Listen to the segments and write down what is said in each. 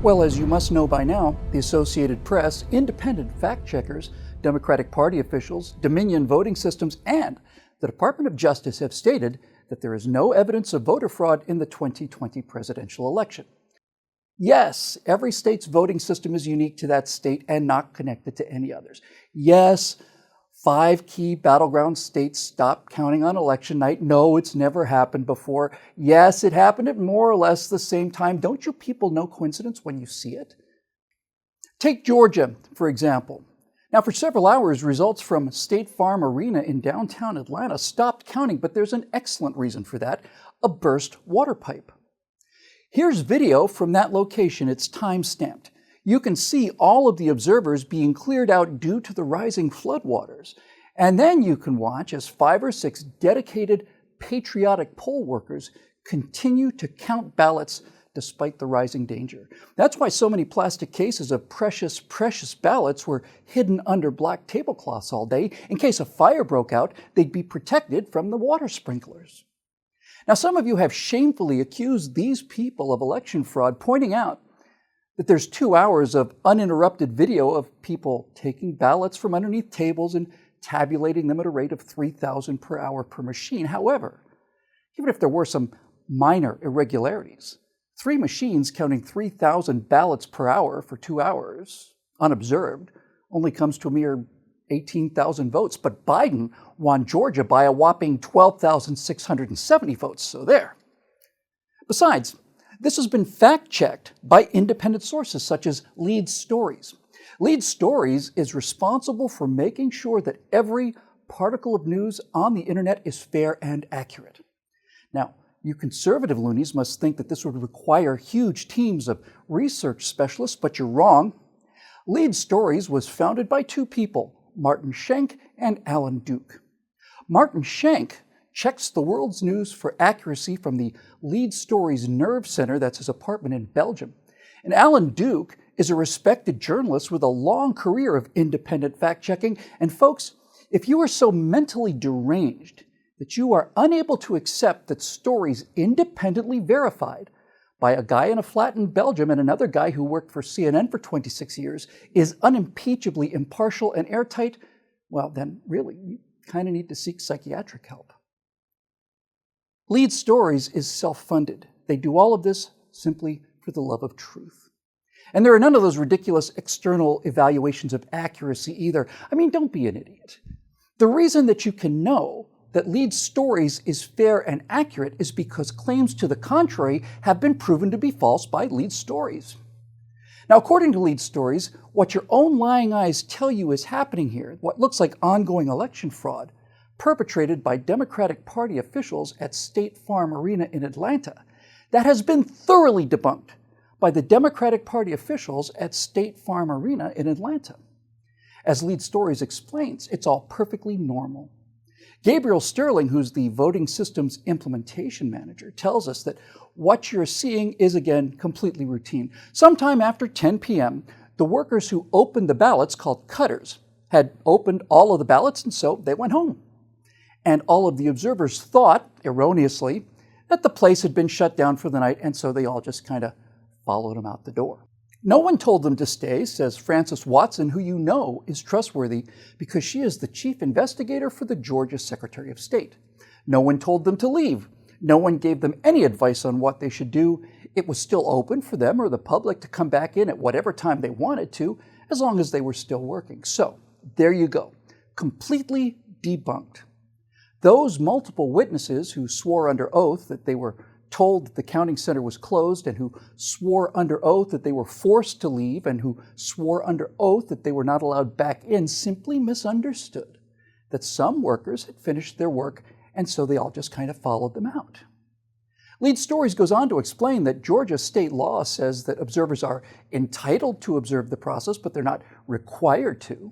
Well, as you must know by now, the Associated Press, independent fact-checkers, Democratic Party officials, Dominion voting systems, and the Department of Justice have stated that there is no evidence of voter fraud in the 2020 presidential election. Yes, every state's voting system is unique to that state and not connected to any others. Yes, 5 key battleground states stopped counting on election night. No, it's never happened before. Yes, it happened at more or less the same time. Don't you people know coincidence when you see it? Take Georgia, for example. Now, for several hours, results from State Farm Arena in downtown Atlanta stopped counting, but there's an excellent reason for that: a burst water pipe. Here's video from that location. It's time-stamped. You can see all of the observers being cleared out due to the rising floodwaters. And then you can watch as 5 or 6 dedicated, patriotic poll workers continue to count ballots despite the rising danger. That's why so many plastic cases of precious, precious ballots were hidden under black tablecloths all day. In case a fire broke out, they'd be protected from the water sprinklers. Now, some of you have shamefully accused these people of election fraud, pointing out that there's 2 hours of uninterrupted video of people taking ballots from underneath tables and tabulating them at a rate of 3,000 per hour per machine. However, even if there were some minor irregularities, 3 machines counting 3,000 ballots per hour for 2 hours, unobserved, only comes to a mere 18,000 votes. But Biden won Georgia by a whopping 12,670 votes, so there. Besides, this has been fact-checked by independent sources such as Lead Stories. Lead Stories is responsible for making sure that every particle of news on the internet is fair and accurate. Now, you conservative loonies must think that this would require huge teams of research specialists, but you're wrong. Lead Stories was founded by 2 people, Martin Schenk and Alan Duke. Martin Schenk checks the world's news for accuracy from the Lead Stories Nerve Center, that's his apartment in Belgium. And Alan Duke is a respected journalist with a long career of independent fact-checking. And folks, if you are so mentally deranged that you are unable to accept that stories independently verified by a guy in a flat in Belgium and another guy who worked for CNN for 26 years is unimpeachably impartial and airtight, well, then really, you kind of need to seek psychiatric help. Lead Stories is self-funded. They do all of this simply for the love of truth. And there are none of those ridiculous external evaluations of accuracy either. I mean, don't be an idiot. The reason that you can know that Lead Stories is fair and accurate is because claims to the contrary have been proven to be false by Lead Stories. Now, according to Lead Stories, what your own lying eyes tell you is happening here, what looks like ongoing election fraud, perpetrated by Democratic Party officials at State Farm Arena in Atlanta, that has been thoroughly debunked by the Democratic Party officials at State Farm Arena in Atlanta. As Lead Stories explains, it's all perfectly normal. Gabriel Sterling, who's the voting systems implementation manager, tells us that what you're seeing is, again, completely routine. Sometime after 10 p.m., the workers who opened the ballots, called cutters, had opened all of the ballots, and so they went home. And all of the observers thought, erroneously, that the place had been shut down for the night, and so they all just kind of followed them out the door. No one told them to stay, says Frances Watson, who you know is trustworthy because she is the chief investigator for the Georgia Secretary of State. No one told them to leave. No one gave them any advice on what they should do. It was still open for them or the public to come back in at whatever time they wanted to, as long as they were still working. So, there you go. Completely debunked. Those multiple witnesses who swore under oath that they were told that the counting center was closed and who swore under oath that they were forced to leave and who swore under oath that they were not allowed back in simply misunderstood that some workers had finished their work, and so they all just kind of followed them out. Lead Stories goes on to explain that Georgia state law says that observers are entitled to observe the process, but they're not required to.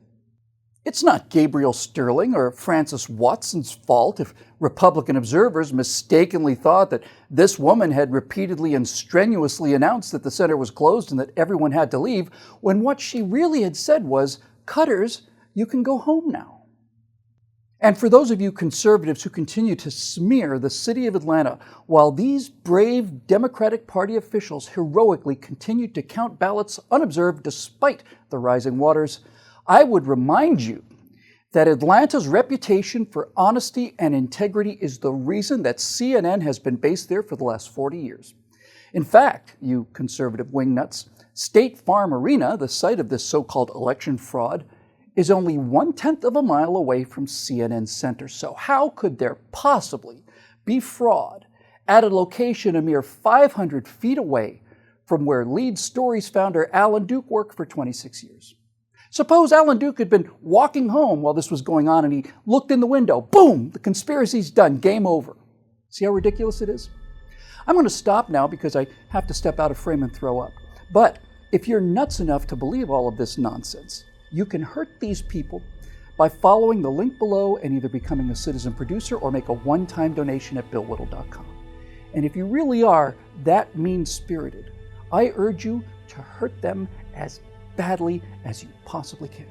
It's not Gabriel Sterling or Frances Watson's fault if Republican observers mistakenly thought that this woman had repeatedly and strenuously announced that the center was closed and that everyone had to leave, when what she really had said was, "Cutters, you can go home now." And for those of you conservatives who continue to smear the city of Atlanta while these brave Democratic Party officials heroically continued to count ballots unobserved despite the rising waters, I would remind you that Atlanta's reputation for honesty and integrity is the reason that CNN has been based there for the last 40 years. In fact, you conservative wingnuts, State Farm Arena, the site of this so-called election fraud, is only 1/10 of a mile away from CNN Center. So how could there possibly be fraud at a location a mere 500 feet away from where Lead Stories founder Alan Duke worked for 26 years? Suppose Alan Duke had been walking home while this was going on and he looked in the window. Boom! The conspiracy's done. Game over. See how ridiculous it is? I'm going to stop now because I have to step out of frame and throw up. But if you're nuts enough to believe all of this nonsense, you can hurt these people by following the link below and either becoming a citizen producer or make a one-time donation at billwhittle.com. And if you really are that mean-spirited, I urge you to hurt them as badly as you possibly can.